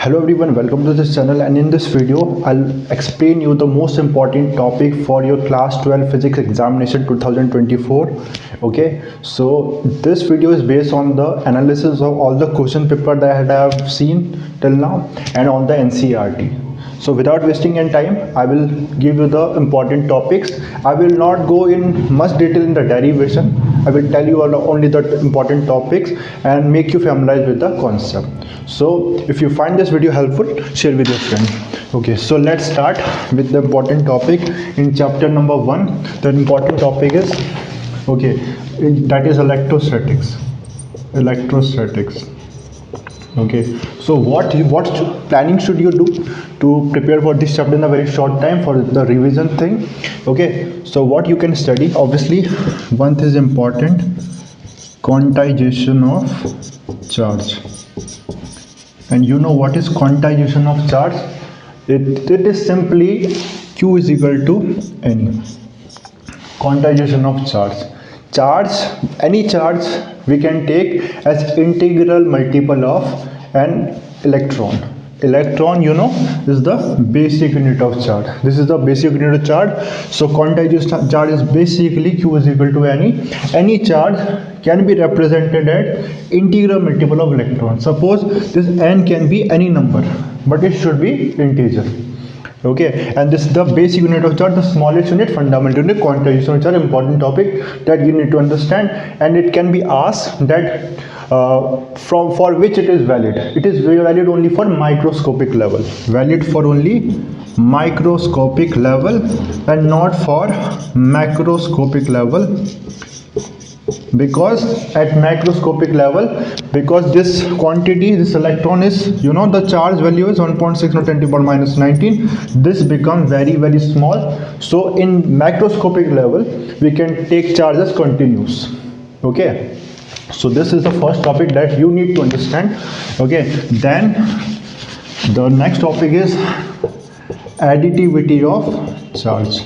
Hello everyone, welcome to this channel, and in this video I'll explain you the most important topic for your class 12 physics examination 2024. Okay, so this video is based on the analysis of all the question paper that I have seen till now and on the NCERT. So without wasting any time, I will give you the important topics. I will not go in much detail in the derivation. I will tell you only the important topics and make you familiarize with the concept. So if you find this video helpful, share with your friend. Okay, so let's start with the important topic in chapter number 1. The important topic is, that is electrostatics. Okay, so what planning should you do to prepare for this chapter in a very short time for the revision thing? Okay, so what you can study, obviously one thing is important: quantization of charge. And you know what is quantization of charge? It is simply Q is equal to N. Quantization of charge, any charge we can take as integral multiple of an electron. Electron, you know, is the basic unit of charge. This is the basic unit of charge. So quantization charge is basically Q is equal to any charge can be represented at integral multiple of electron. Suppose this N can be any number, but it should be integer. Okay, and this is the basic unit of charge, the smallest unit, fundamental unit. Quantization of charge, important topic that you need to understand, and it can be asked that for which it is valid. It is valid only for microscopic level, valid for only microscopic level and not for macroscopic level, because at macroscopic level, because this quantity, this electron is, you know, the charge value is 1.6 × 10 to the power minus 19. This becomes very small. So in macroscopic level we can take charge as continuous. Okay, so this is the first topic that you need to understand. Okay, then the next topic is additivity of charge.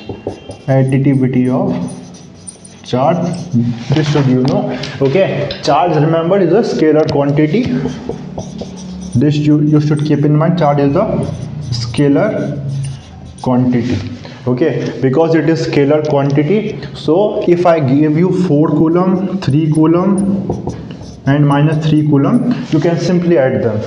This should you know. Okay, charge, remember, is a scalar quantity. This you should keep in mind. Charge is a scalar quantity. Okay, because it is scalar quantity, so if I give you 4 coulomb, 3 coulomb and minus 3 coulomb, you can simply add them.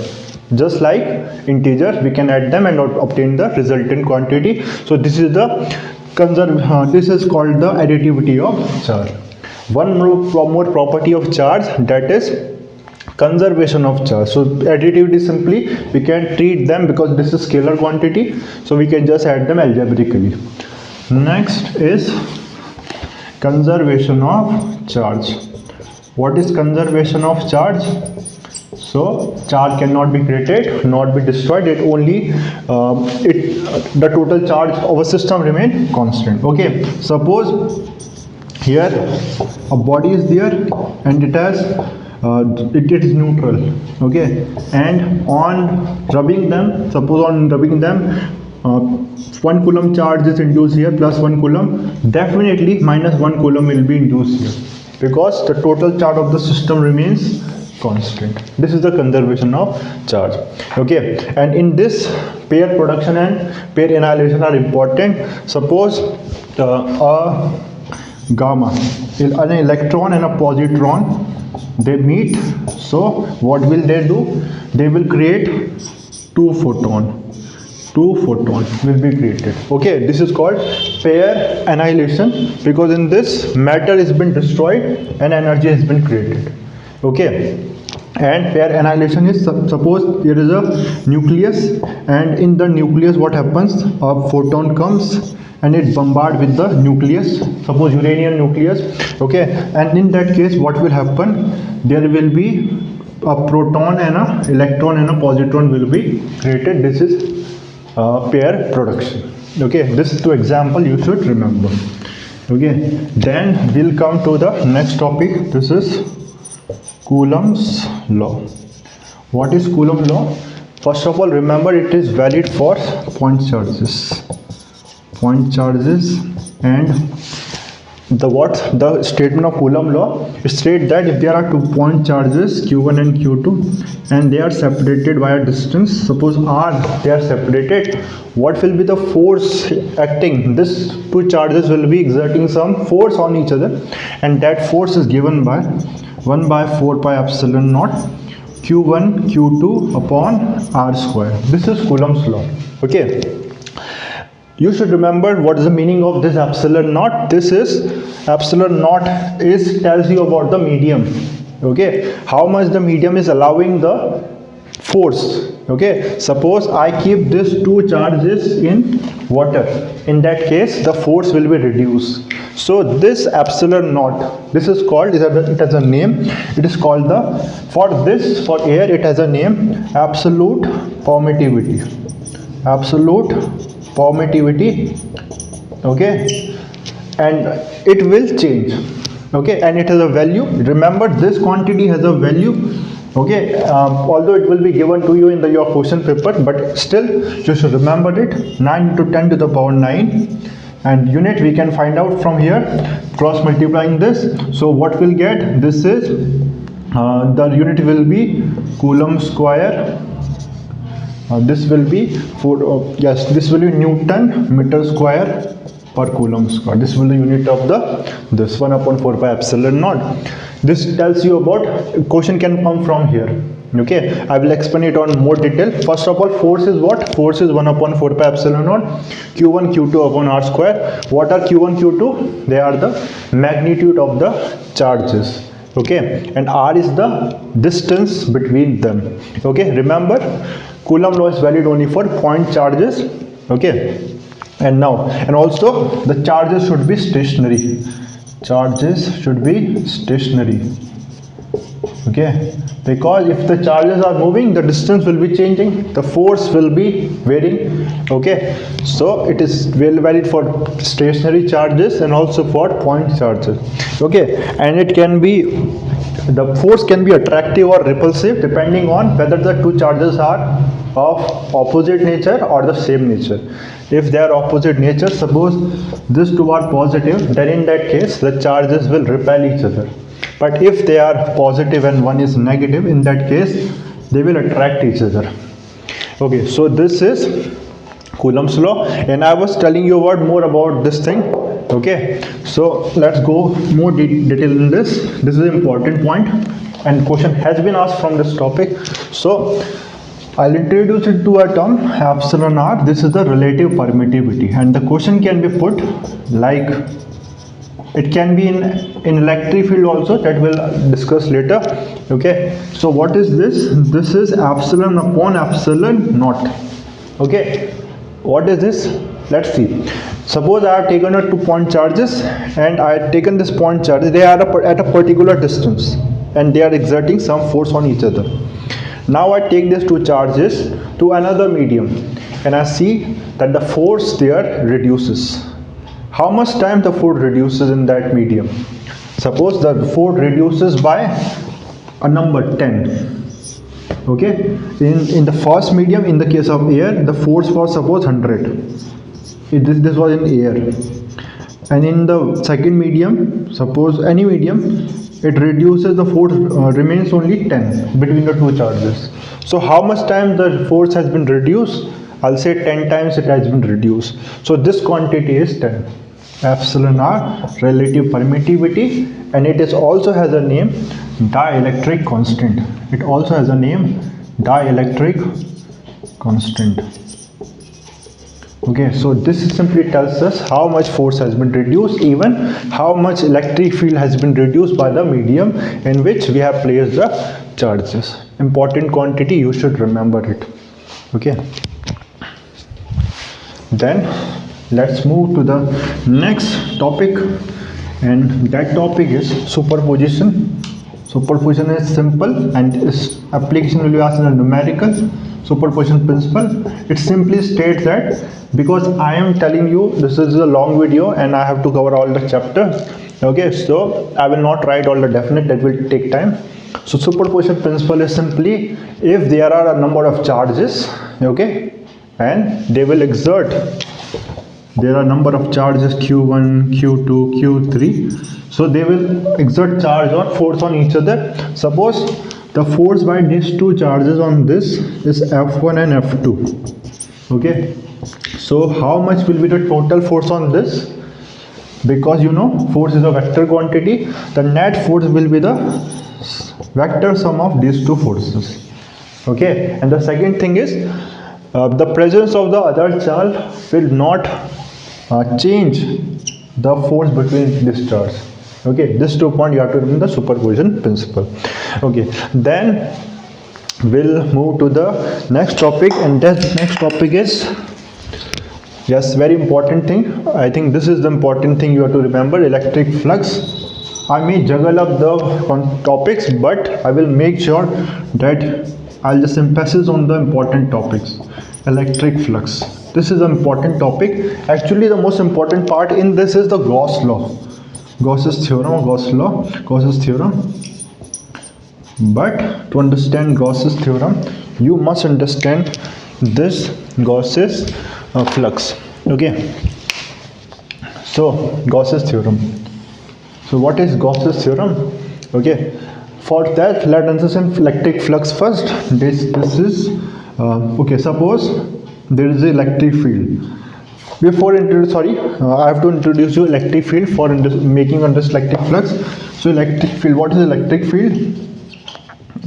Just like integers, we can add them and obtain the resultant quantity. So this is the this is called the additivity of charge. One more property of charge, that is conservation of charge. So additivity, simply we can treat them, because this is scalar quantity, so we can just add them algebraically. Next is conservation of charge. What is conservation of charge? So charge cannot be created, not be destroyed. It only the total charge of a system remain constant. Okay, suppose here a body is there and it has it is neutral. Okay, and on rubbing them, 1 coulomb charge is induced here, plus 1 coulomb, definitely minus 1 coulomb will be induced here, because the total charge of the system remains constant. This is the conservation of charge. Okay, and in this, pair production and pair annihilation are important. Suppose a gamma, an electron and a positron, they meet. So what will they do? They will create 2 photons will be created. Okay, this is called pair annihilation, because in this, matter has been destroyed and energy has been created. Okay, and pair annihilation is, suppose there is a nucleus, and in the nucleus what happens? A photon comes and it bombards with the nucleus, suppose uranium nucleus. Okay, and in that case what will happen? There will be a proton and a electron and a positron will be created. This is pair production. Okay, this is the example you should remember. Okay, then we'll come to the next topic. This is Coulomb's law. What is Coulomb law? First of all, remember, it is valid for point charges, and the statement of Coulomb law states that if there are 2 point charges q1 and q2 and they are separated by a distance, suppose r, they are separated, what will be the force acting? These two charges will be exerting some force on each other, and that force is given by 1 by 4 pi epsilon naught q1 q2 upon r square. This is Coulomb's law. Okay, you should remember what is the meaning of this epsilon naught. This is epsilon naught is tells you about the medium. Okay, how much the medium is allowing the force. Okay, suppose I keep these two charges in water, in that case the force will be reduced. So this epsilon naught, this is called, it has a name, it is called for air it has a name, absolute permittivity. Okay, and it will change. Okay, and it has a value. Remember, this quantity has a value. Okay, although it will be given to you in your question paper, but still you should remember it. 9 into 10 to the power 9, and unit we can find out from here, cross multiplying this. So what we'll get, this is the unit will be Coulomb square. This will be this will be Newton meter square per Coulomb square. This will be the unit of this 1 upon 4 pi epsilon naught. This tells you about, question can come from here. Okay, I will explain it on more detail. First of all, force is what? Force is 1 upon 4 pi epsilon naught q1 q2 upon r square. What are q1 q2? They are the magnitude of the charges. Okay, and r is the distance between them. Okay, remember, Coulomb law is valid only for point charges. Okay, and also the charges should be stationary. Charges should be stationary. Okay, because if the charges are moving, the distance will be changing, the force will be varying. Okay, so it is valid for stationary charges and also for point charges. Okay, and it can be, the force can be attractive or repulsive depending on whether the two charges are of opposite nature or the same nature. If they are opposite nature, suppose these two are positive, then in that case the charges will repel each other. But if they are positive and one is negative, in that case they will attract each other. Okay, so this is Coulomb's law, and I was telling you more about this thing. Okay, so let's go more detail in this. This is an important point, and question has been asked from this topic. So I'll introduce it to a term, epsilon r. This is the relative permittivity, and the question can be put like, it can be in electric field also, that we'll discuss later. Okay, so what is this? This is epsilon upon epsilon naught. Okay, what is this? Let's see. Suppose I have taken a 2-point charges and I have taken this point charge. They are at a particular distance and they are exerting some force on each other. Now I take these two charges to another medium and I see that the force there reduces. How much time the force reduces in that medium? Suppose the force reduces by a number 10. Okay, in the first medium, in the case of air, the force was suppose 100. This was in air, and in the second medium, suppose any medium, it reduces, the force remains only 10 between the two charges. So how much time the force has been reduced? I'll say 10 times it has been reduced. So this quantity is 10. Epsilon r, relative permittivity, and it is also has a name, dielectric constant. It also has a name, dielectric constant. Okay, so this simply tells us how much force has been reduced, even how much electric field has been reduced by the medium in which we have placed the charges. Important quantity, you should remember it. Okay, then let's move to the next topic, and that topic is superposition. Superposition is simple and its application will be asked in a numerical. Superposition principle, it simply states that, because I am telling you this is a long video and I have to cover all the chapters. Okay, so I will not write all the definite, that will take time. So superposition principle is simply, if there are a number of charges, okay, and they will exert there are number of charges q1, q2, q3, so they will exert charge or force on each other. Suppose the force by these two charges on this is F1 and F2. Okay, so how much will be the total force on this? Because you know force is a vector quantity, the net force will be the vector sum of these two forces. Okay, and the second thing is the presence of the other charge will not change the force between this charge. Okay, this 2 point you have to remember the superposition principle. Okay, then we'll move to the next topic, and that next topic is, yes, very important thing. I think this is the important thing you have to remember: electric flux. I may juggle up the topics, but I will make sure that I'll just emphasize on the important topics. Electric flux. This is an important topic. Actually, the most important part in this is the Gauss law. Gauss's theorem or Gauss law, Gauss's theorem. But to understand Gauss's theorem, you must understand this Gauss's flux. Okay. So Gauss's theorem. So what is Gauss's theorem? Okay. For that, let us understand electric flux first. This is okay. Suppose there is an electric field. Before I have to introduce you electric field for making understand electric flux. So electric field. What is electric field?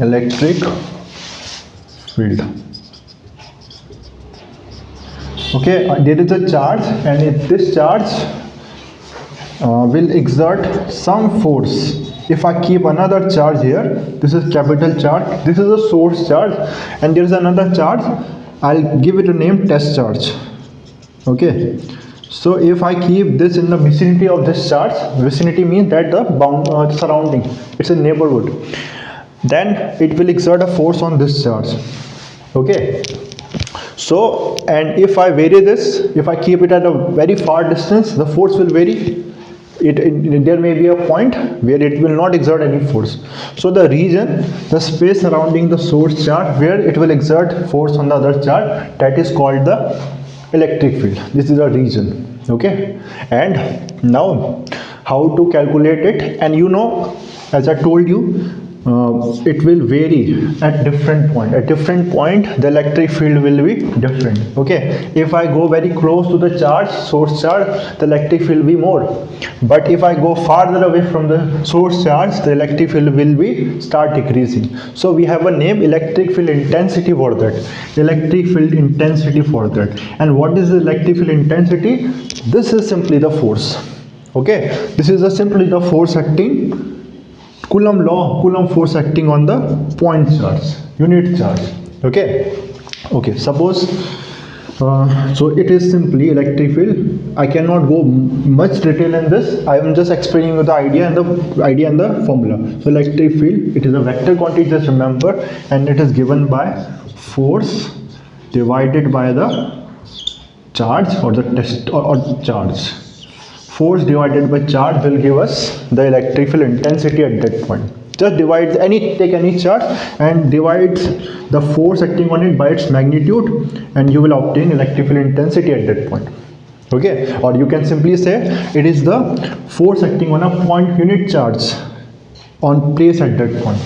Electric field. Okay, there is a charge, and if this charge will exert some force. If I keep another charge here, this is capital charge, this is a source charge, and there is another charge, I'll give it a name test charge. Okay, so if I keep this in the vicinity of this charge, vicinity means that the surrounding, it's a neighborhood, then it will exert a force on this charge. Okay, so, and if I vary this, if I keep it at a very far distance, the force will vary. There may be a point where it will not exert any force. So the region, the space surrounding the source charge where it will exert force on the other charge, that is called the electric field. This is a region. Okay, and now how to calculate it? And you know, as I told you, it will vary at different point. At different point, the electric field will be different. Okay, if I go very close to the charge, source charge, the electric field will be more. But if I go farther away from the source charge, the electric field will be start decreasing. So we have a name, electric field intensity for that. Electric field intensity for that. And what is the electric field intensity? This is simply the force. Okay, this is simply the force acting. Coulomb law, Coulomb force acting on the point charge, unit charge. Okay, suppose so it is simply electric field. I cannot go much detail in this. I am just explaining you the idea and the formula. So electric field, it is a vector quantity, just remember, and it is given by force divided by the charge or the test or charge. Force divided by charge will give us the electric field intensity at that point. Just divide take any charge and divide the force acting on it by its magnitude, and you will obtain electric field intensity at that point. Okay, or you can simply say it is the force acting on a point unit charge on place at that point.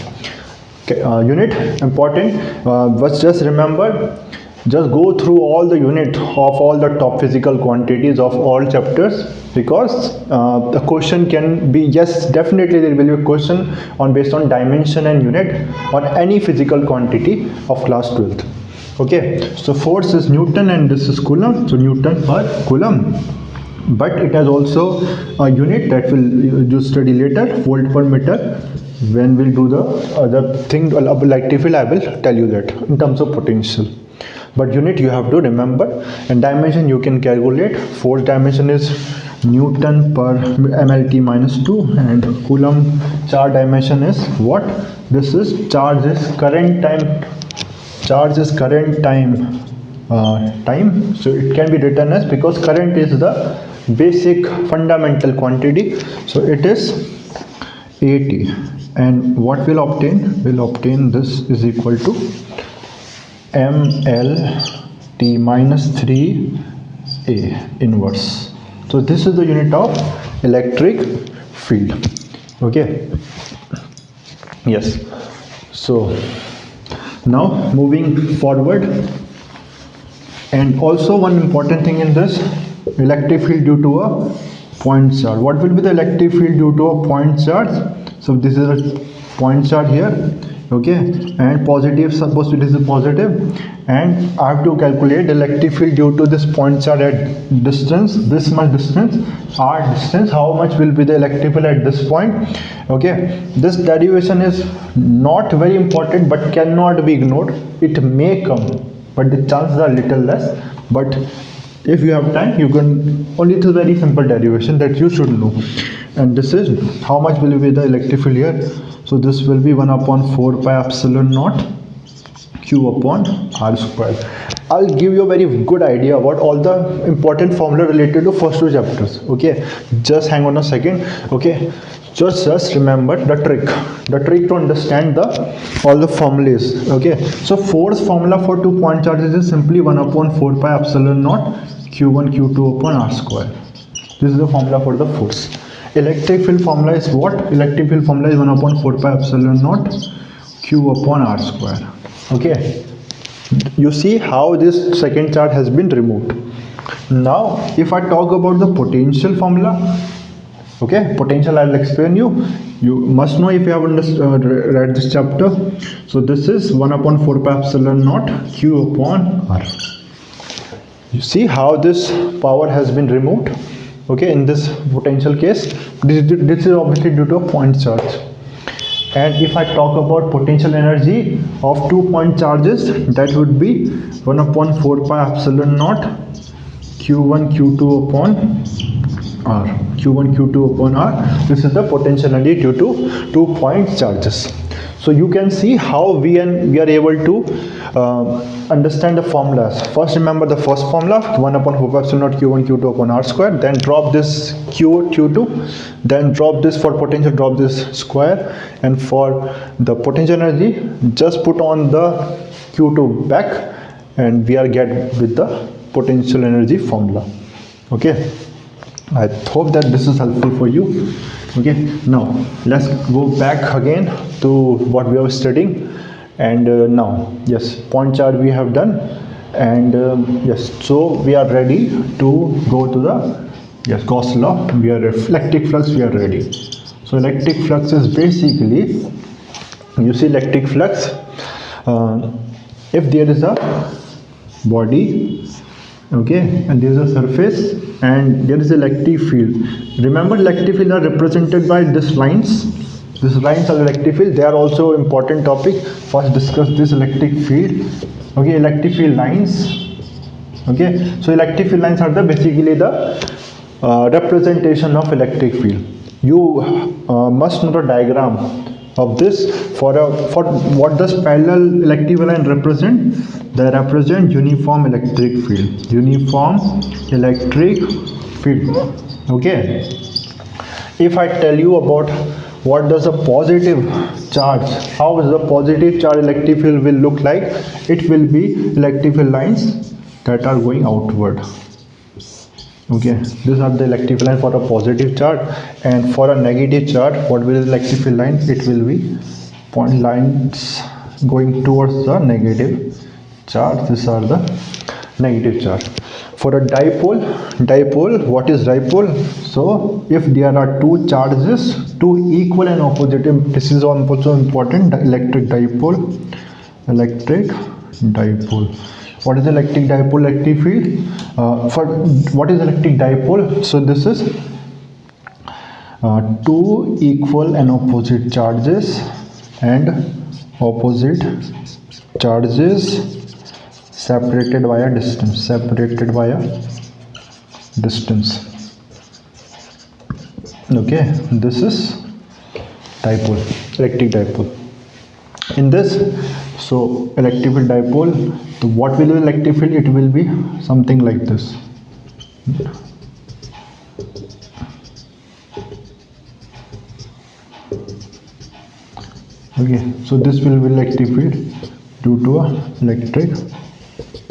Okay, unit important. But just remember, just go through all the unit of all the top physical quantities of all chapters, because the question can be, yes, definitely there will be a question on based on dimension and unit on any physical quantity of class 12th. Okay, so force is Newton and this is Coulomb, so Newton per Coulomb. But it has also a unit that will study later, volt per meter. When we'll do the other thing about electric field, I will tell you that in terms of potential. But unit you have to remember, and dimension you can calculate. Force dimension is Newton per mlt minus 2, and Coulomb charge dimension is what? This is charge is current time. Charge is current time. Time. So it can be written as, because current is the basic fundamental quantity. So it is 80. And what we'll obtain? We'll obtain this is equal to ml t minus 3 A inverse. So this is the unit of electric field. Okay, yes. So now moving forward, and also one important thing in this, electric field due to a point charge. What will be the electric field due to a point charge? So this is a point charge here, okay, and positive, suppose it is a positive, and I have to calculate electric field due to this point charge at distance, this much distance, r distance, how much will be the electric field at this point. Okay, this derivation is not very important but cannot be ignored. It may come, but the chances are little less. But if you have time, you can, only it's a very simple derivation that you should know. And this is how much will be the electric field here. So this will be 1 upon 4 pi epsilon naught q upon r square. I'll give you a very good idea about all the important formula related to first two chapters. Okay, just hang on a second. Okay, just remember the trick to understand the all the formulas. Okay, so force formula for 2 point charges is simply 1 upon 4 pi epsilon naught q1 q2 upon r square. This is the formula for the force. Electric field formula is what? Electric field formula is 1 upon 4 pi epsilon naught q upon r square. Okay, you see how this second chart has been removed. Now if I talk about the potential formula, okay, potential I'll explain you. You must know if you have read this chapter. So this is 1 upon 4 pi epsilon naught q upon r. You see how this power has been removed. Okay, in this potential case, this is obviously due to a point charge. And if I talk about potential energy of 2 point charges, that would be 1 upon 4 pi epsilon naught q1 q2 upon r. q1 q2 upon r. This is the potential energy due to 2 point charges. So you can see how we are able to understand the formulas. First remember the first formula, 1 upon 4 pi epsilon naught q1 q2 upon r square. Then drop this q2, then drop this for potential, drop this square, and for the potential energy just put on the q2 back, and we are get with the potential energy formula. Okay, I hope that this is helpful for you. Okay, now let's go back again to what we are studying. And now, yes, point charge we have done, and yes, so we are ready to go to the Gauss law. We are electric flux, we are ready. So electric flux is basically, you see electric flux, if there is a body, okay, and there is a surface and there is electric field. Remember, electric field are represented by these lines. These lines are electric field. They are also important topic. First discuss this electric field. Okay, electric field lines. Okay, so electric field lines are the basically the representation of electric field. You must know the diagram of this. For what does parallel electric line represent? They represent uniform electric field. Uniform electric field. Okay, if I tell you about what does a positive charge, how is the positive charge electric field will look like, it will be electric field lines that are going outward. Okay, these are the electric field line for a positive charge, and for a negative charge, what will be the electric field line? It will be point lines going towards the negative charge. These are the negative charge. For a dipole, what is dipole? So if there are two charges, two equal and opposite, this is also important, electric dipole. What is electric dipole? Electric field. For what is electric dipole? So this is two equal and opposite charges separated by a distance. Okay, this is dipole, electric dipole. In this, so electric field dipole, so what will be electric field? It will be something like this. Okay, so this will be electric field due to a electric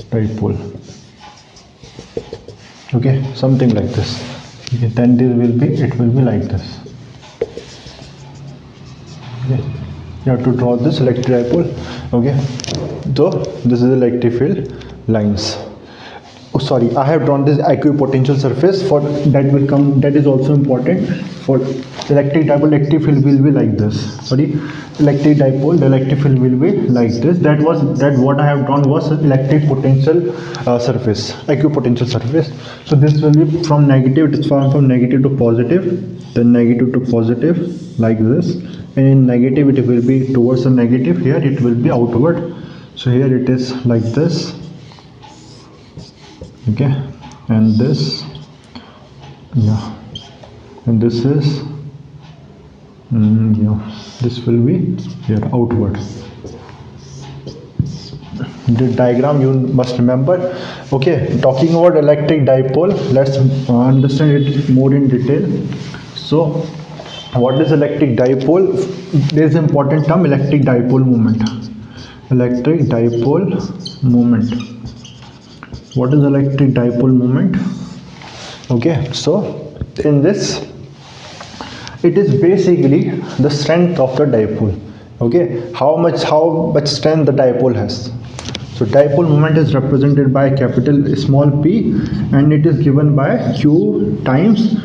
dipole. Okay, something like this. Okay, then it will be like this. Okay, you have to draw this electric dipole. Okay, so this is the electric field lines. Oh, sorry, I have drawn this equipotential surface. For that will come, that is also important. For electric dipole, electric field will be like this. Sorry, electric dipole, the electric field will be like this. That what I have drawn was electric potential surface, equipotential surface. So this will be from negative, it is from negative to positive, then negative to positive, like this. And in negative it will be towards the negative, here it will be outward. So here it is like this. Okay, and this, yeah, and this is this will be here outward. The diagram you must remember. Okay, talking about electric dipole, let's understand it more in detail. So what is electric dipole? There is an important term, electric dipole moment. Electric dipole moment. What is electric dipole moment? Okay, so in this, it is basically the strength of the dipole. Okay, how much strength the dipole has. So dipole moment is represented by capital small p, and it is given by q times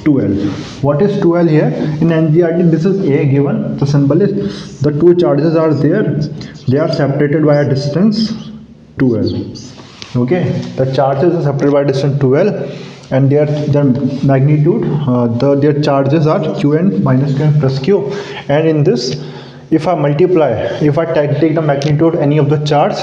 2L. What is 2L here? In NGRT, this is A given. The symbol is, the two charges are there. They are separated by a distance 2L. Okay, the charges are separated by distance 2L, and their magnitude, their charges are Qn minus Qn plus Q. And in this, if I take the magnitude of any of the charge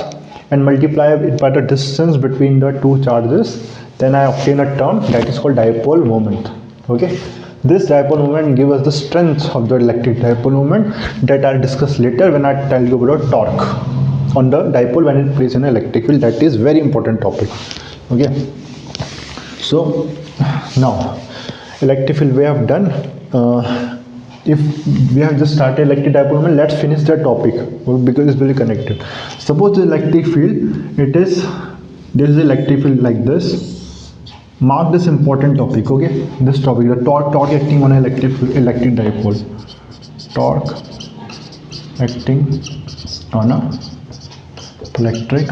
and multiply it by the distance between the two charges, then I obtain a term that is called dipole moment. Okay, this dipole moment gives us the strength of the electric dipole moment that I'll discuss later when I tell you about torque on the dipole when it plays in an electric field. That is very important topic. Okay, so now electric field we have done. If we have just started electric dipole moment, let's finish the topic because it's very connected. Suppose the electric field, there is electric field like this. Mark this important topic. Okay, this topic, the torque acting on an electric dipole. Torque acting on a electric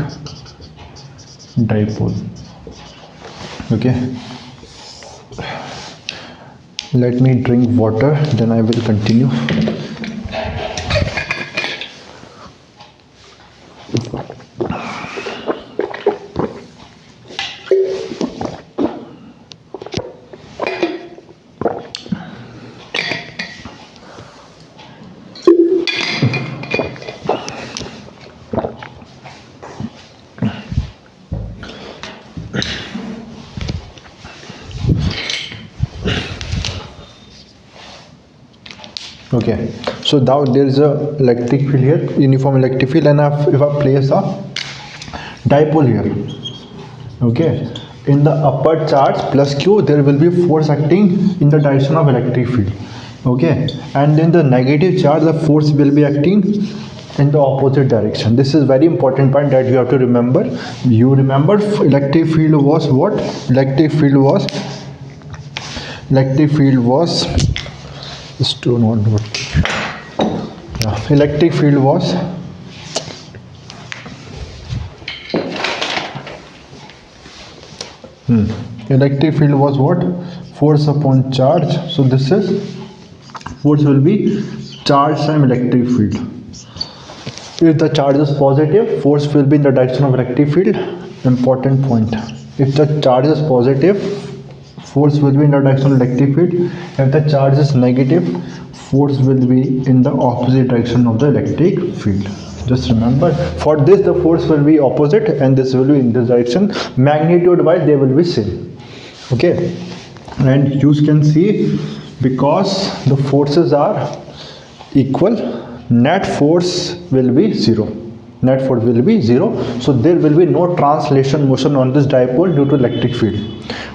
dipole. Okay, let me drink water, then I will continue. Okay, so now there is a electric field here, uniform electric field, and if I place a dipole here, okay, in the upper charge plus Q, there will be force acting in the direction of electric field. Okay, and in the negative charge, the force will be acting in the opposite direction. This is very important point that you have to remember. You remember electric field was what? Electric field was electric field was electric field was what? Force upon charge. So this is force will be charge times electric field. If the charge is positive, force will be in the direction of electric field. Important point. If the charge is positive, force will be in the direction of electric field. If the charge is negative, force will be in the opposite direction of the electric field. Just remember, for this the force will be opposite and this will be in this direction. Magnitude wise they will be same. Okay, and you can see, because the forces are equal, net force will be zero. So there will be no translation motion on this dipole due to electric field.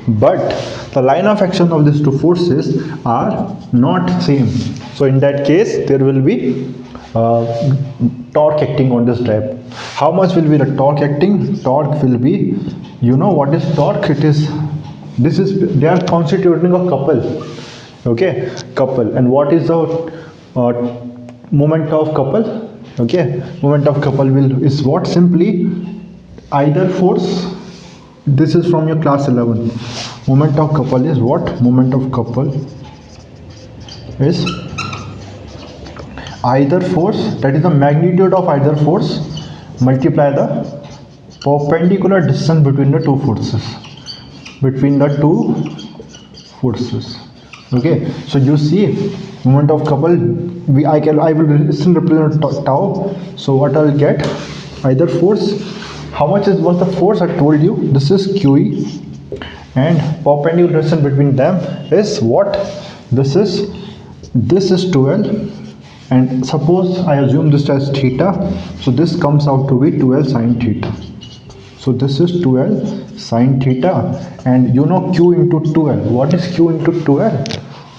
But the line of action of these two forces are not same. So in that case, there will be torque acting on this How much will be the torque acting? Torque will be, you know what is torque? They are constituting a couple. Okay, couple. And what is the moment of couple? Okay, moment of couple is what? Simply either force. This is from your class 11. Moment of couple is what? Moment of couple is either force, that is the magnitude of either force, multiply the perpendicular distance between the two forces. Okay, so you see moment of couple, I will still represent tau. So what I will get? Either force. How much was the force? I told you this is QE, and perpendicular distance between them is what? This is 12, and suppose I assume this as theta, so this comes out to be 12 sine theta. So this is 12 sine theta, and you know Q into 12. What is Q into 12?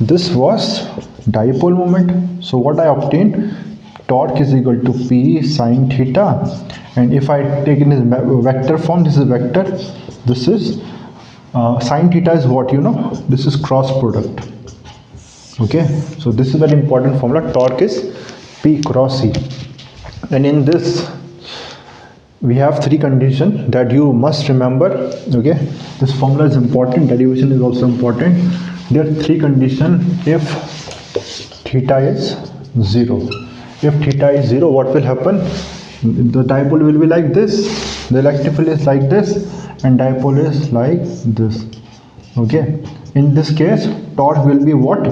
This was dipole moment. So what I obtained? Torque is equal to P sine theta, and if I take in this vector form, this is vector, this is sine theta is what, you know, this is cross product. Okay, so this is very important formula. Torque is P cross E, and in this we have three conditions that you must remember. Okay, this formula is important, derivation is also important. There are three conditions. If theta is 0, if theta is 0, what will happen? The dipole will be like this, the electric field is like this, and dipole is like this. Okay, in this case torque will be what?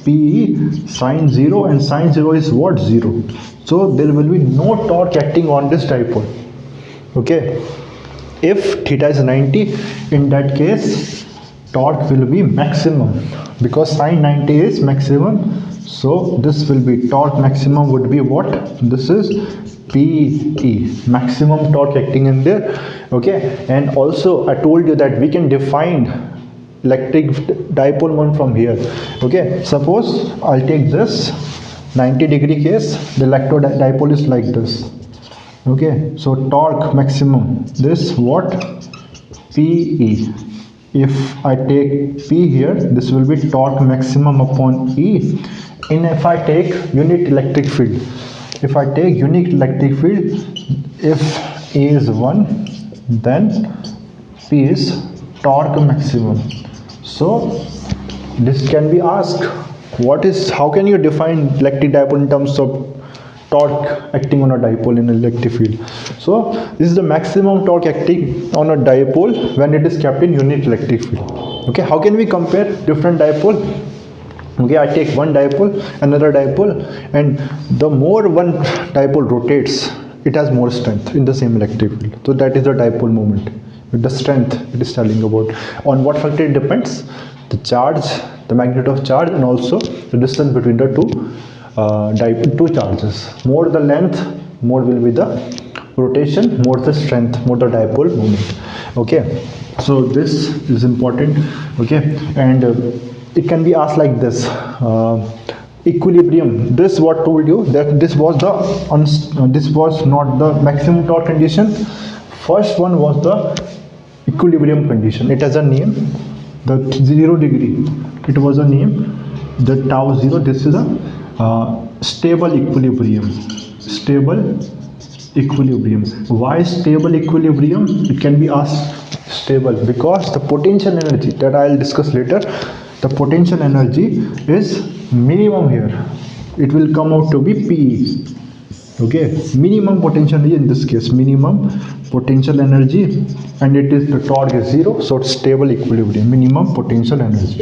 Pe sine 0, and sine 0 is what? 0. So there will be no torque acting on this dipole. Okay, if theta is 90, in that case torque will be maximum, because sine 90 is maximum. So this will be torque maximum would be what? This is PE, maximum torque acting in there. Okay, and also I told you that we can define electric dipole moment from here. Okay, suppose I'll take this 90-degree case, the electric dipole is like this. Okay, so torque maximum, this what? PE. If I take P here, this will be torque maximum upon E. And if I take unit electric field, if I take unit electric field, if A is 1, then P is torque maximum. So this can be asked, how can you define electric dipole in terms of torque acting on a dipole in an electric field? So this is the maximum torque acting on a dipole when it is kept in unit electric field. Okay, how can we compare different dipole? Okay, I take one dipole, another dipole, and the more one dipole rotates, it has more strength in the same electric field. So that is the dipole moment. With the strength it is telling about. On what factor it depends? The charge, the magnitude of charge, and also the distance between the two charges. More the length, more will be the rotation, more the strength, more the dipole moment. Okay, so this is important. Okay, and it can be asked like this. Equilibrium, this what told you that this was not the maximum torque condition. First one was the equilibrium condition. It has a name, the 0 degree, it was a name, the tau 0. This is a stable equilibrium. Why stable equilibrium? It can be asked stable because the potential energy that I'll discuss later, the potential energy is minimum here. It will come out to be PE. Okay, minimum potential energy in this case, minimum potential energy, and it is the torque is 0, so it's stable equilibrium, minimum potential energy.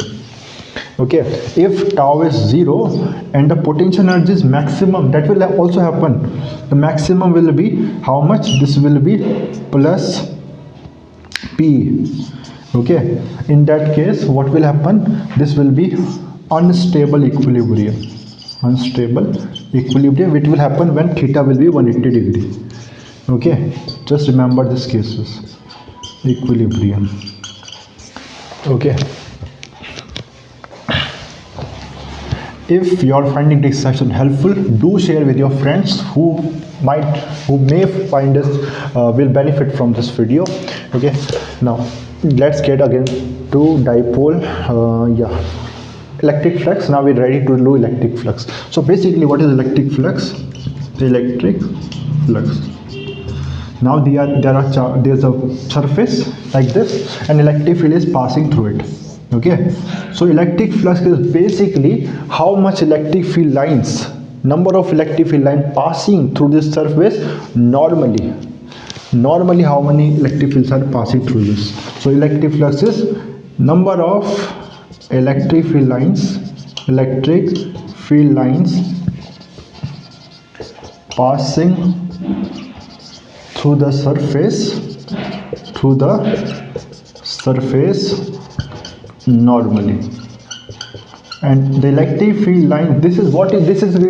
Okay, if tau is 0 and the potential energy is maximum, that will also happen. The maximum will be how much? This will be plus P. Okay, in that case what will happen? This will be unstable equilibrium. Which will happen when theta will be 180 degree. Okay, just remember these cases. Equilibrium. Okay, If you are finding this session helpful, do share with your friends who may find this will benefit from this video. Okay, now let's get again to dipole. Electric flux. Now we're ready to do electric flux. So basically, what is electric flux? Electric flux. Now there's a surface like this, and electric field is passing through it. Okay, so electric flux is basically how much electric field lines, number of electric field lines passing through this surface normally. Normally, how many electric fields are passing through this? So electric flux is number of electric field lines passing through the surface normally. And the electric field line, this is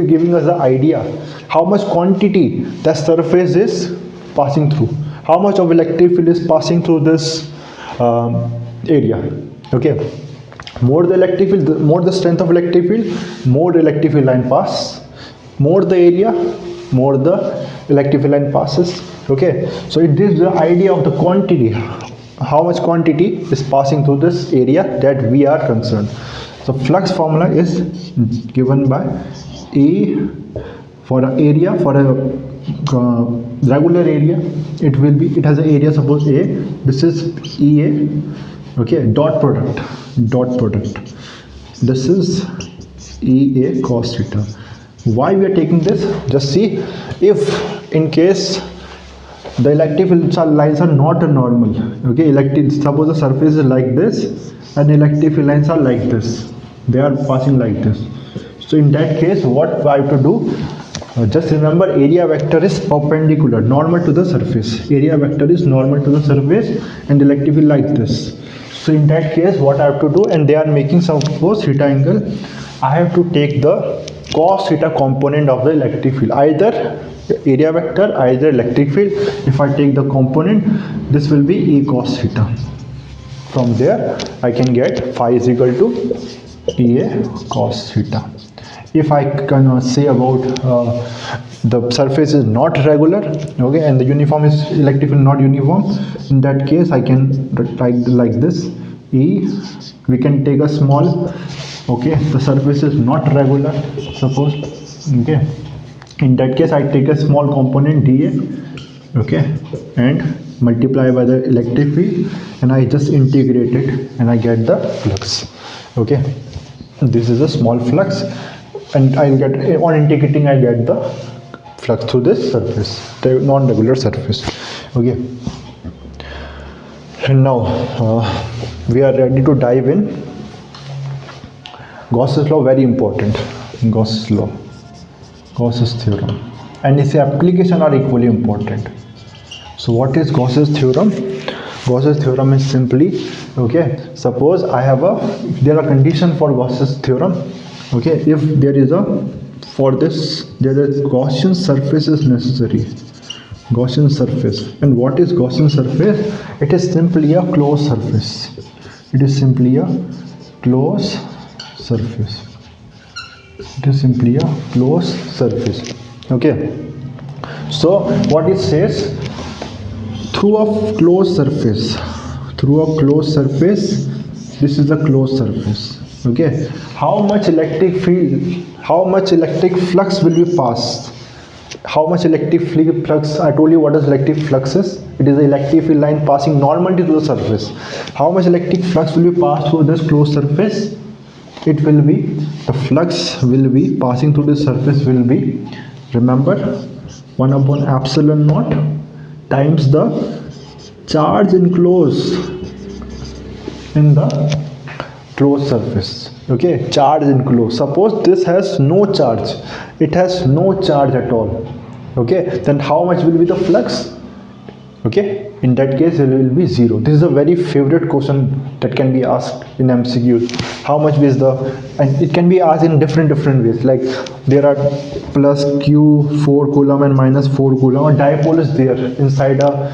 giving us the idea how much quantity the surface is passing through, how much of electric field is passing through this area. Okay, more the electric field, more the strength of electric field, more the electric field line pass, more the area, more the electric field line passes. Okay, so it gives the idea of the quantity, how much quantity is passing through this area that we are concerned. So flux formula is given by A for an area, for a regular area. It has an area, suppose A, this is EA. Okay, dot product, this is EA cos theta. Why we are taking this? Just see, if in case the electric field lines are not a normal, okay, suppose the surface is like this and electric field lines are like this, they are passing like this. So in that case, what I have to do, just remember, area vector is perpendicular, normal to the surface. Area vector is normal to the surface and electric field like this. So in that case, what I have to do, and they are making suppose theta angle, I have to take the cos theta component of the electric field, either area vector, either electric field. If I take the component, this will be E cos theta. From there I can get phi is equal to EA cos theta. If I can say about the surface is not regular, okay, and the uniform is electric field not uniform, in that case I can write like this, E, we can take a small, okay, the surface is not regular, suppose, okay, in that case I take a small component dA, okay, and multiply by the electric field, and I just integrate it and I get the flux. Okay, this is a small flux, and I'll get, on integrating I get the flux through this surface, the non-regular surface. Okay, and now we are ready to dive in. Gauss's law, very important. Gauss's law, Gauss's theorem, and its application are equally important. So what is Gauss's theorem? Gauss's theorem is simply, okay, suppose I have there are condition for Gauss's theorem. Okay, if there is for this, there is Gaussian surface is necessary. Gaussian surface. And what is Gaussian surface? It is simply a closed surface. It is simply a closed surface. It is simply a closed surface. Okay, so what it says, through a closed surface, this is a closed surface. Okay, how much electric field, how much electric flux will be passed? How much electric flux? I told you what is electric flux is. It is the electric field line passing normally to the surface. How much electric flux will be passed through this closed surface? It will be, the flux will be passing through the surface will be, remember, 1 upon epsilon naught times the charge enclosed in the closed surface. Okay, charge enclosed. Suppose this has no charge, it has no charge at all. Okay, then how much will be the flux? Okay, in that case it will be 0. This is a very favorite question that can be asked in MCQs. How much is the, and it can be asked in different ways, like there are plus q 4 coulomb and minus 4 coulomb. A dipole is there inside a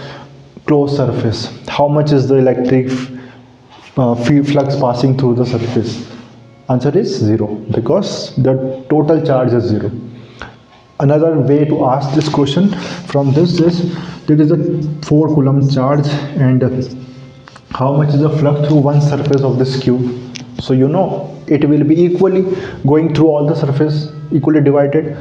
closed surface. How much is the electric flux passing through the surface? Answer is 0 because the total charge is 0. Another way to ask this question from this is, there is a 4 coulomb charge and how much is the flux through one surface of this cube. So you know it will be equally going through all the surface, equally divided.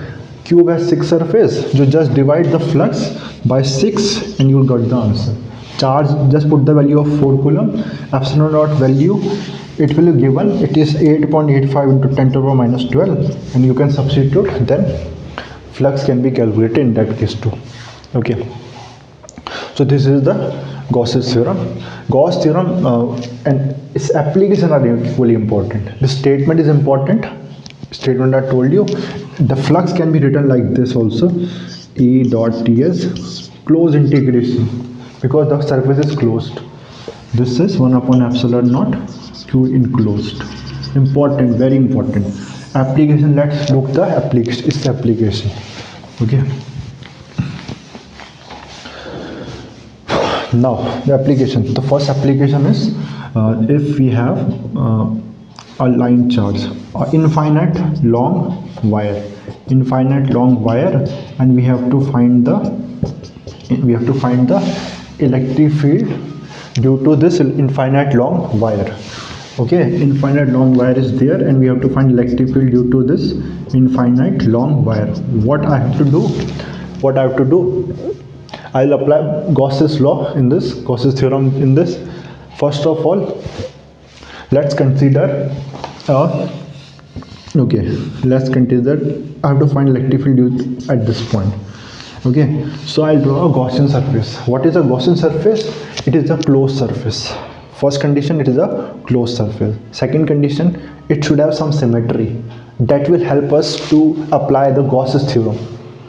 Cube has 6 surface, you just divide the flux by 6 and you will get the answer. Charge, just put the value of 4 coulomb, epsilon naught value, it will be given, it is 8.85 into 10 to the power minus 12, and you can substitute, then flux can be calculated in that case too. Okay, so this is the Gauss's theorem. Gauss theorem and its application are equally important. This statement is important. Statement I told you, the flux can be written like this also, E dot ts closed integration, because the surface is closed. This is 1 upon epsilon naught q enclosed. Important, very important. Application, let's look the application, its application. Okay, now the application, the first application is if we have a line charge, infinite long wire, and we have to find the electric field due to this infinite long wire. Okay, infinite long wire is there and we have to find electric field due to this infinite long wire. What I have to do, I'll apply Gauss's law in this, Gauss's theorem in this. First of all, let's consider I have to find electric field at this point. Okay, so I'll draw a Gaussian surface. What is a Gaussian surface? It is a closed surface. First condition, it is a closed surface. Second condition, it should have some symmetry. That will help us to apply the Gauss's theorem.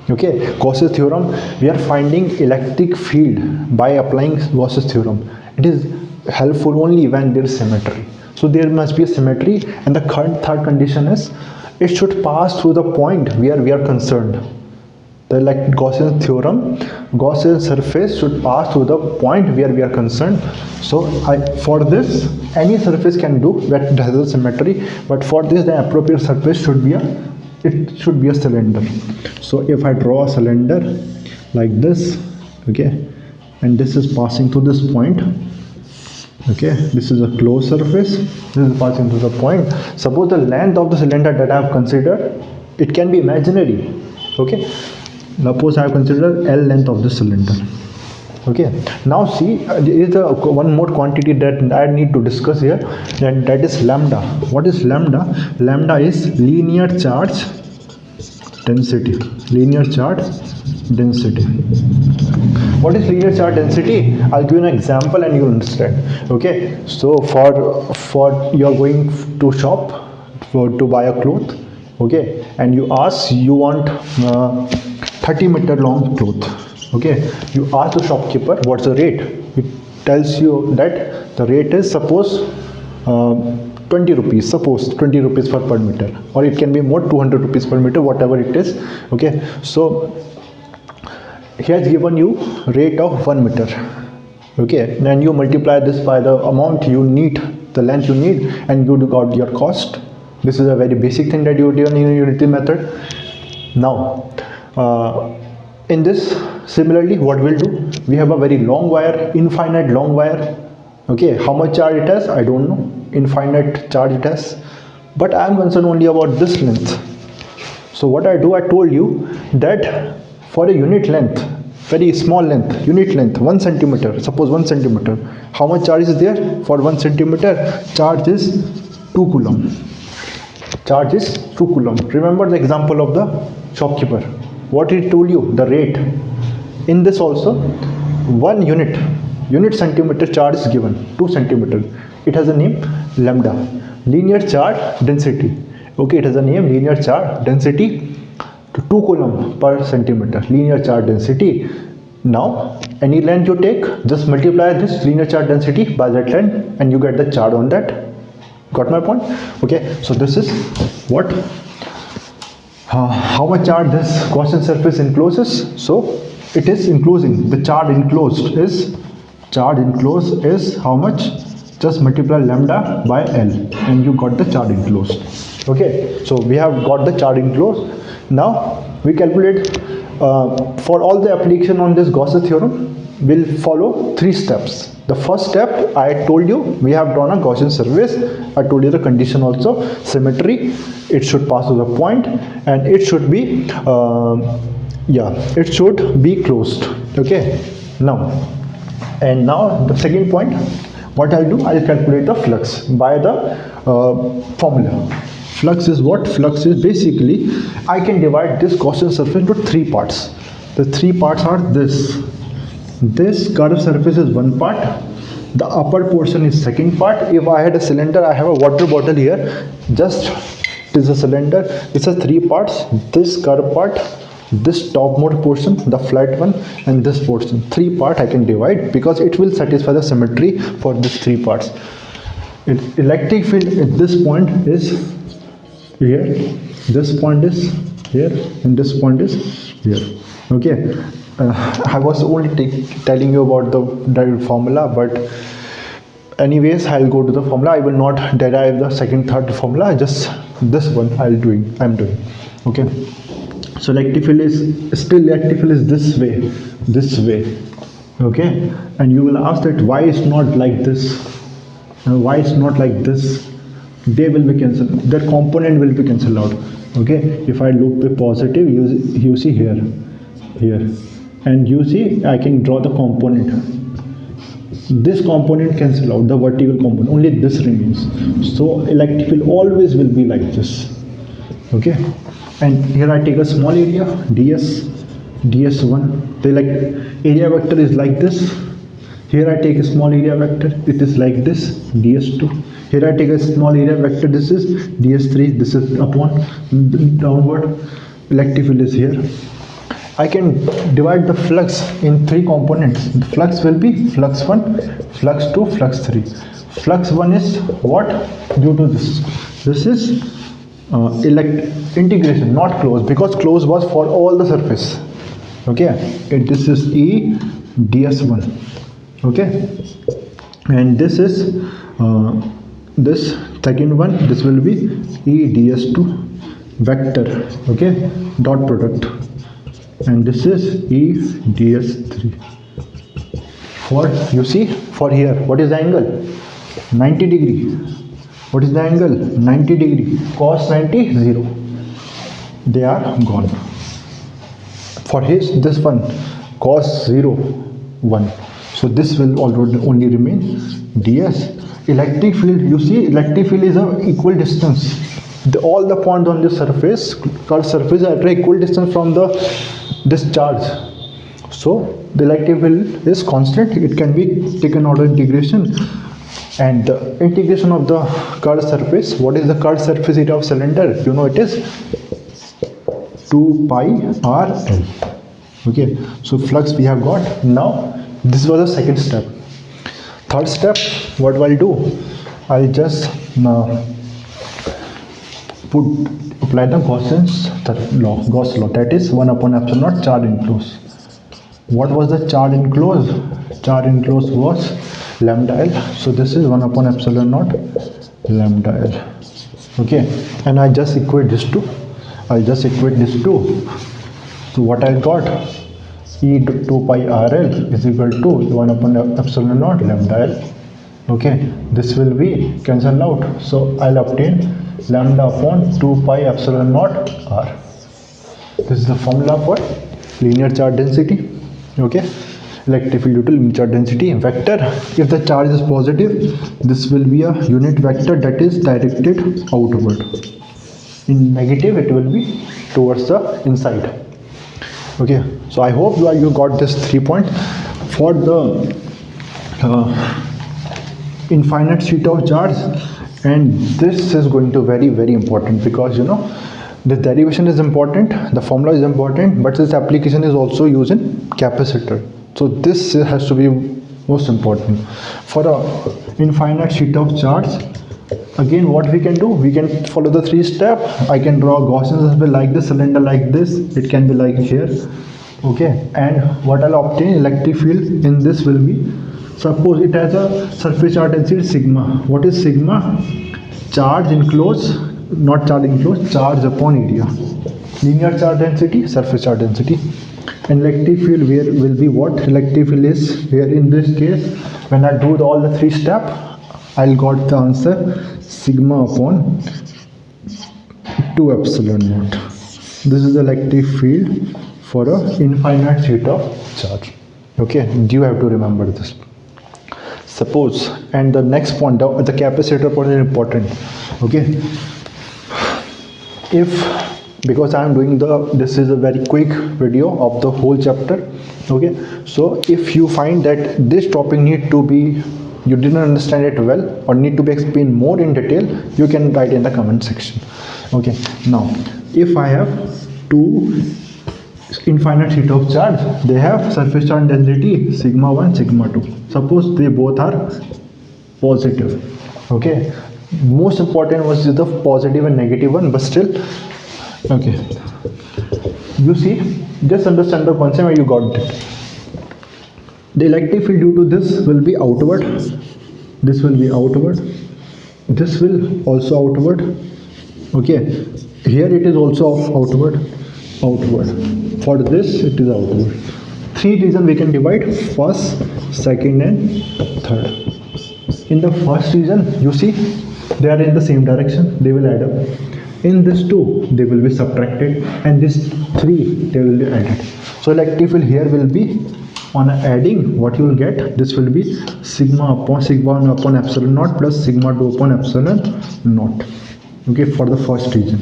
Okay, Gauss's theorem, we are finding electric field by applying Gauss's theorem. It is helpful only when there is symmetry. So there must be a symmetry, and the third condition is it should pass through the point where we are concerned. The like Gaussian theorem, Gaussian surface should pass through the point where we are concerned. So for this, any surface can do that has a symmetry, but for this the appropriate surface should be a cylinder. So if I draw a cylinder like this, okay, and this is passing through this point, okay, this is a closed surface, this is passing through the point. Suppose the length of the cylinder that I have considered, it can be imaginary. Okay, suppose I have considered L length of the cylinder. Okay, now see, there is one more quantity that I need to discuss here, and that is lambda. What is lambda? Lambda is linear charge density. Linear charge density. What is linear charge density? I'll give you an example and you'll understand. Okay, so for you're going to shop to buy a cloth, okay, and you want 30 meter long cloth. Okay, you ask the shopkeeper what's the rate. It tells you that the rate is suppose 20 rupees, suppose 20 rupees per meter, or it can be more, 200 rupees per meter, whatever it is. Okay, so he has given you rate of 1 meter. Okay, then you multiply this by the amount you need, the length you need, and you got your cost. This is a very basic thing that you do in unity method. Now in this, similarly, what we'll do, we have a very long wire, infinite long wire. Okay, how much charge it has, I don't know, infinite charge it has, but I am concerned only about this length. So what I do, I told you that for a unit length, very small length, unit length, 1 centimeter, suppose 1 centimeter, how much charge is there? For 1 centimeter, charge is 2 coulomb. Charge is 2 coulomb. Remember the example of the shopkeeper. What he told you, the rate. In this also, 1 unit centimeter charge is given, 2 centimeter. It has a name lambda, linear charge density. Okay, it has a name linear charge density to 2 coulomb per centimeter, linear charge density. Now any length you take, just multiply this linear charge density by that length and you get the charge on that. Got my point? Okay, so this is what how much charge this Gaussian surface encloses. So it is enclosing, the charge enclosed is how much? just multiply lambda by L and you got the charge enclosed. Okay, so we have got the charge enclosed. Now we calculate for all the application on this Gauss theorem, we'll follow 3 steps. The first step, I told you, we have drawn a Gaussian surface. I told you the condition also, symmetry, it should pass through the point and it should be it should be closed. Okay, now the second point, what I'll do, I'll calculate the flux by the formula. Flux is what? Flux is basically, I can divide this Gaussian surface into 3 parts. The 3 parts are this curved surface is one part, the upper portion is second part. If I had a cylinder, I have a water bottle here, just this is a cylinder, this is 3 parts, this curved part, this topmost portion, the flat one, and this portion. 3 part I can divide because it will satisfy the symmetry for these 3 parts. Electric field at this point is here, this point is here, and this point is here. Okay, I was only telling you about the formula, but anyways, I'll go to the formula. I will not derive the second, third formula, just this one I'm doing. Okay, so electric field is this way. Okay, and you will ask that why it's not like this, why it's not like this. They will be cancelled, that component will be cancelled out. Okay, if I look the positive, you see here, and you see I can draw the component. This component cancel out, the vertical component, only this remains. So electric field always will be like this. Okay, and here I take a small area, ds1, the area vector is like this. Here I take a small area vector, it is like this, ds2. Here I take a small area vector, this is ds3, this is upon downward, electric field is here. I can divide the flux in 3 components. The flux will be flux 1, flux 2, flux 3. Flux 1 is what? Due to this. This is integration, not close, because close was for all the surface. Okay, this is E ds1. Okay, and this is this second one, this will be E ds2 vector. Okay, dot product, and this is E ds3. For, you see, for here, what is the angle? 90 degree. What is the angle? 90 degree. Cos 90, 0. They are gone. For this one, cos 0, 1. So this will only remain ds. Electric field, you see, electric field is a equal distance. All the points on this surface, curved surface, are at equal distance from this charge. So the electric field is constant. It can be taken out of integration. And the integration of the curved surface, what is the curved surface area of cylinder? You know, it is 2 pi RL. Okay, so flux we have got. Now this was the second step. Third step, what I'll do, I'll just apply the Gauss law, that is 1 upon epsilon naught charge enclosed. What was the charge enclosed? Charge enclosed was lambda L. So this is 1 upon epsilon naught lambda L. Okay, and I just equate this to. So what I got? E 2 pi RL is equal to 1 upon epsilon naught lambda L. Okay, this will be cancelled out. So I'll obtain lambda upon 2 pi epsilon naught R. This is the formula for linear charge density. Okay, electric field due to linear charge density vector. If the charge is positive, this will be a unit vector that is directed outward. In negative, it will be towards the inside. Okay, so I hope you got this 3 points. For the infinite sheet of charge, and this is going to very important, because you know the derivation is important, the formula is important, but this application is also used in capacitor. So this has to be most important. For a infinite sheet of charge, again what we can do, we can follow the 3 steps. I can draw a Gaussian surface like this, cylinder like this, it can be like here. Okay, and what I'll obtain, electric field in this will be Suppose it has a surface charge density sigma. What is sigma? Charge enclosed, not charge enclosed, charge upon area. Linear charge density, surface charge density. And electric field where will be what? Electric field is where in this case, when I do all the three steps, I'll got the answer sigma upon 2 epsilon naught. This is the electric field for a infinite sheet of charge. Okay, you have to remember this. Suppose, and the next point, the capacitor point is important. Okay, if, because I am doing this is a very quick video of the whole chapter. Okay, so if you find that this topic need to be, you didn't understand it well or need to be explained more in detail, you can write in the comment section. Okay, now if I have two infinite sheet of charge, they have surface charge density sigma 1, sigma 2. Suppose they both are positive. Okay, most important was the positive and negative one, but still, okay, you see, just understand the concept where you got it. The electric field due to this will be outward, this will be outward, this will also outward. Okay, here it is also outward, outward. For this it is outward. Three reasons we can divide: first, second and third. In the first reason, you see, they are in the same direction, they will add up. In this two, they will be subtracted, and this three, they will be added. So electric field here will be, on adding, what you will get, this will be sigma 1 upon epsilon naught plus sigma 2 upon epsilon naught. Okay, for the first reason.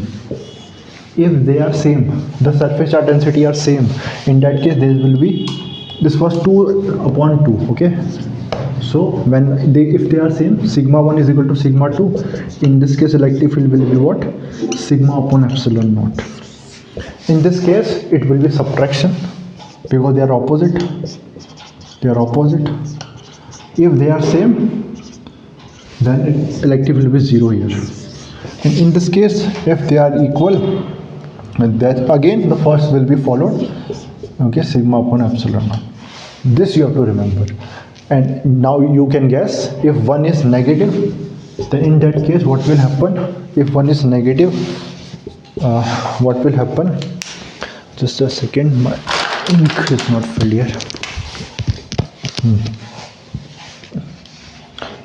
If they are same, the surface charge density are same, in that case there will be, this was 2 upon 2. Okay, so when they, if they are same, sigma 1 is equal to sigma 2. In this case electric field will be what? Sigma upon epsilon naught. In this case it will be subtraction because they are opposite. They are opposite. If they are same, then electric will be 0 here. And in this case, if they are equal, that again the first will be followed. Okay, sigma upon epsilon naught. This you have to remember. And now you can guess, if one is negative, then in that case what will happen? If one is negative, what will happen? Just a second, my ink is not filled here.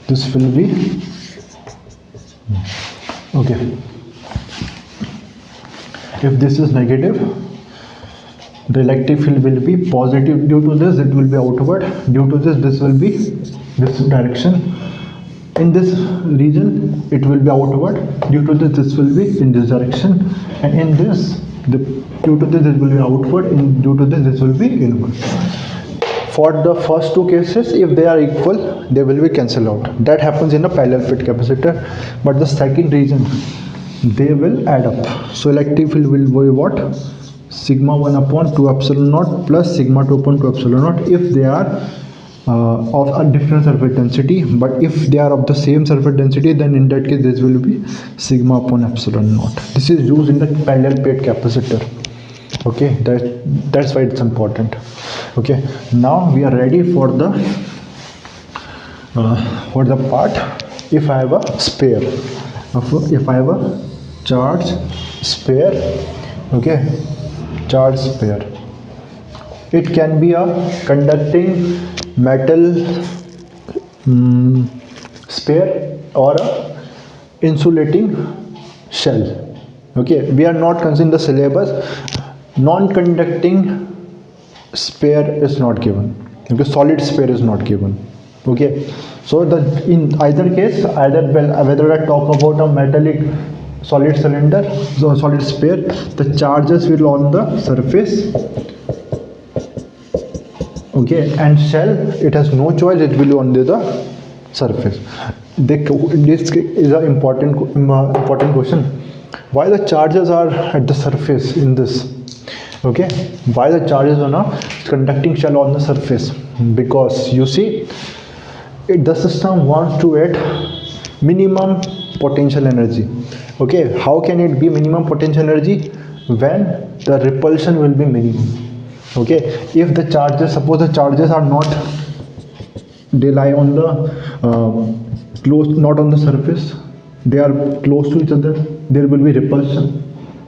This will be okay. If this is negative, the electric field will be positive. Due to this, it will be outward. Due to this, this will be this direction. In this region, it will be outward. Due to this, this will be in this direction. And in this, due to this, it will be outward. And due to this, this will be inward. For the first two cases, if they are equal, they will be cancelled out. That happens in a parallel plate capacitor. But the second reason, they will add up. So electric field will be what? Sigma 1 upon 2 epsilon naught plus sigma 2 upon 2 epsilon naught if they are of a different surface density. But if they are of the same surface density, then in that case this will be sigma upon epsilon naught. This is used in the parallel plate capacitor. Okay, that's why it's important. Okay, now we are ready for the part. If I have a spare, if I have a charge spare, okay, charge spare, it can be a conducting metal spare or a insulating shell. Okay, we are not considering the syllabus. Non-conducting spare is not given. Okay, solid spare is not given. Okay, so in either case, whether I talk about a metallic solid cylinder, so solid spare, the charges will on the surface. Okay, and shell, it has no choice, it will be on the surface. This is an important question. Why the charges are at the surface in this? Okay, why the charges on a conducting shell on the surface? Because you see, the system wants to add minimum potential energy. Okay, how can it be minimum potential energy? When the repulsion will be minimum. Okay, if the charges, suppose the charges are not they lie on the close, not on the surface, they are close to each other, there will be repulsion.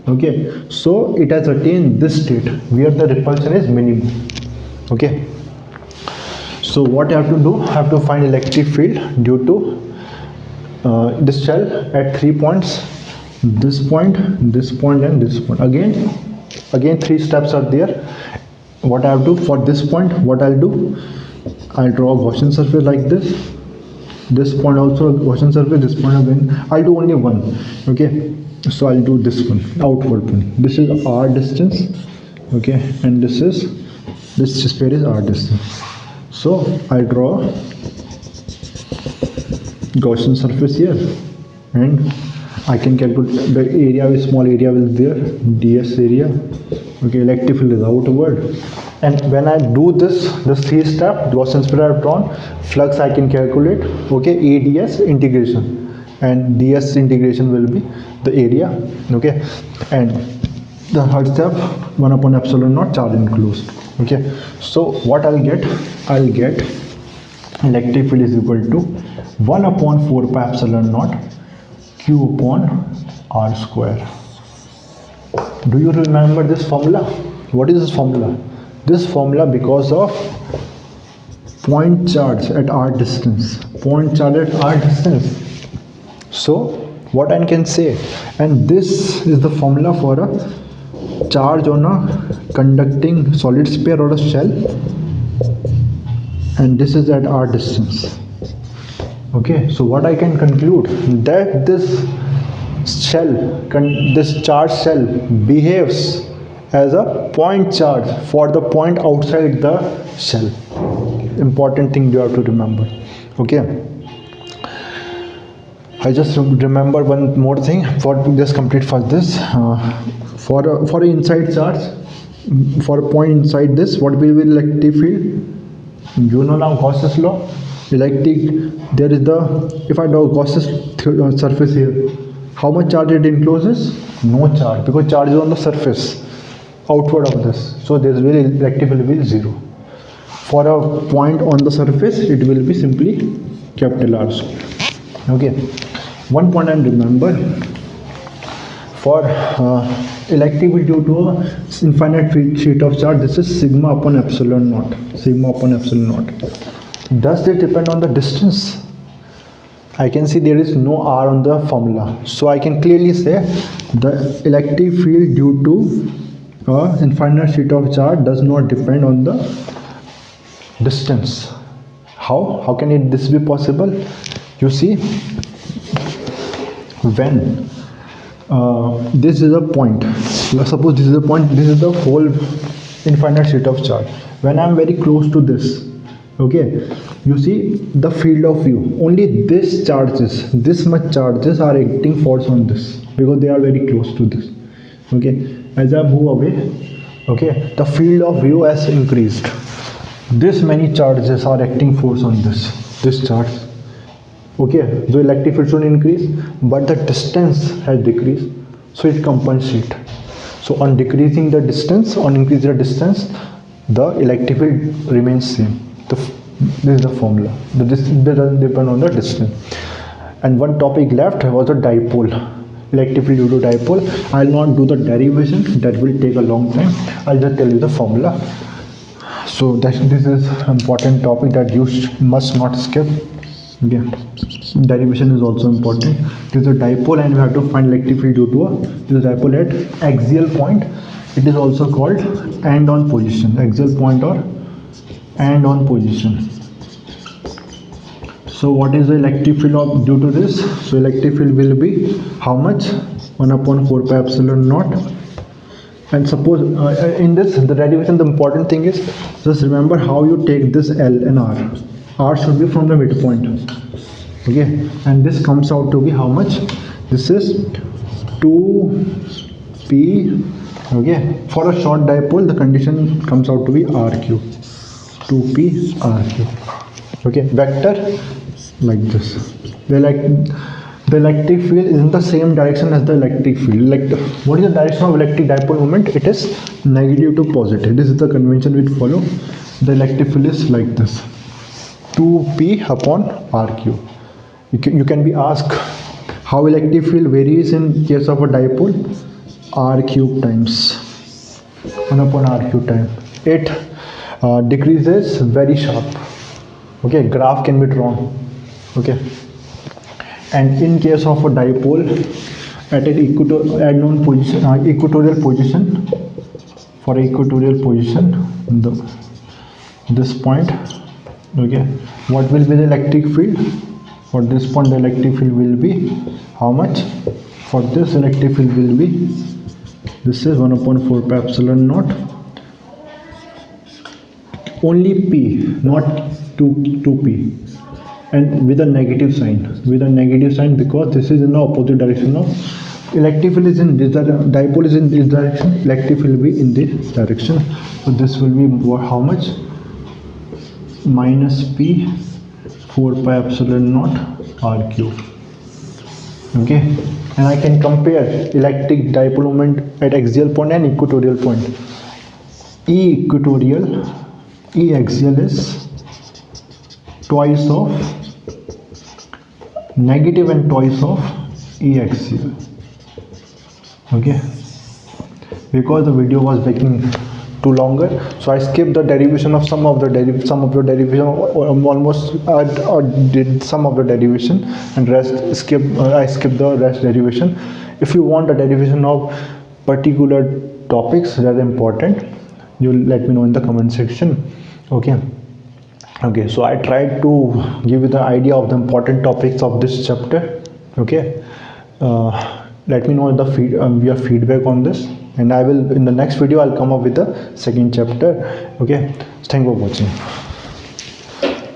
Okay, so it has attained this state where the repulsion is minimum. Okay, so what I have to do, I have to find electric field due to this shell at 3 points, this point, this point, and this point. Again 3 steps are there. What I have to, for this point, what I'll do, I'll draw a Gaussian surface like this point also a Gaussian surface, this point again. I'll do only one. Okay, so I'll do this one, outward one. This is r distance. Okay, and this sphere is r distance. So I draw Gaussian surface here, and I can calculate the area, with small area will there, ds area. Okay, electric field is outward. And when I do this 3 step Gaussian sphere I have drawn, flux I can calculate. Okay, ADS integration, and ds integration will be the area. Okay, and the third step 1 upon epsilon naught charge enclosed. Okay, so what I'll get electric field is equal to 1 upon 4 pi epsilon naught q upon r square. Do you remember this formula? What is this formula? This formula, because of point charge at r distance. Point charge at r distance. So what I can say, and this is the formula for a charge on a conducting solid sphere or a shell, and this is at r distance. Okay, so what I can conclude, that this charge shell behaves as a point charge for the point outside the shell. Important thing you have to remember. Okay, I just remember one more thing for just complete for this. For an inside charge, for a point inside this, what will be electric field? You know now Gauss's law. Electric, there is the, if I draw Gauss's surface here, how much charge it encloses? No charge, because charge is on the surface outward of this, so there will electric field will be 0. For a point on the surface, it will be simply capital R square. Okay, one point and remember, for electric field due to a infinite sheet of charge, this is sigma upon epsilon naught. Does it depend on the distance? I can see there is no r on the formula, so I can clearly say the electric field due to infinite sheet of charge does not depend on the distance. How can this be possible? You see, when this is a point, suppose this is a point, this is the whole infinite sheet of charge. When I am very close to this, okay, you see the field of view, only this much charges are acting force on this, because they are very close to this. Okay, as I move away, okay, the field of view has increased. This many charges are acting force on this charge. Okay, the electric field should increase, but the distance has decreased, so it compensates. So on decreasing the distance, on increasing the distance, the electric field remains same. This is the formula. This doesn't depend on the distance. And one topic left was a dipole. Electric field due to dipole. I'll not do the derivation, that will take a long time. I'll just tell you the formula. So this is an important topic that you must not skip. Okay. Derivation is also important. This is a dipole, and we have to find electric field due to this dipole at axial point. It is also called end-on position. Axial point or end-on position. So what is the electric field due to this? So electric field will be how much? 1 upon 4 pi epsilon naught. And suppose in this, the derivation, the important thing is, just remember how you take this L and R. R should be from the midpoint. Okay, and this comes out to be how much? This is 2p. Okay, for a short dipole, the condition comes out to be RQ. 2p RQ. Okay, vector like this. The electric field is in the same direction as the electric field. What is the direction of electric dipole moment? It is negative to positive. This is the convention we follow. The electric field is like this. 2p P upon R cube. You can be asked how electric field varies in case of a dipole. R cube times 1 upon R cube time. It decreases very sharp. Okay, graph can be drawn. Okay, and in case of a dipole at an equatorial position, for equatorial position, this point, okay, what will be the electric field? For this point the electric field will be how much? For this electric field will be, this is 1 upon 4 pi epsilon naught, only P, not 2P, and with a negative sign, because this is in the opposite direction of electric field is in this direction, dipole is in this direction, electric field will be in this direction. So this will be how much? Minus P 4 pi epsilon naught R cube. Okay, and I can compare electric dipole moment at axial point and equatorial point. E axial is twice of negative and twice of E axial. Okay, because the video was making too longer, so I skipped the derivation of some of the derivation, or almost did some of the derivation, and rest I skipped the rest derivation. If you want a derivation of particular topics that are important, you let me know in the comment section. Okay, so I tried to give you the idea of the important topics of this chapter. Okay, let me know your feedback on this, and I will, in the next video I'll come up with the second chapter. Okay, thank you for watching.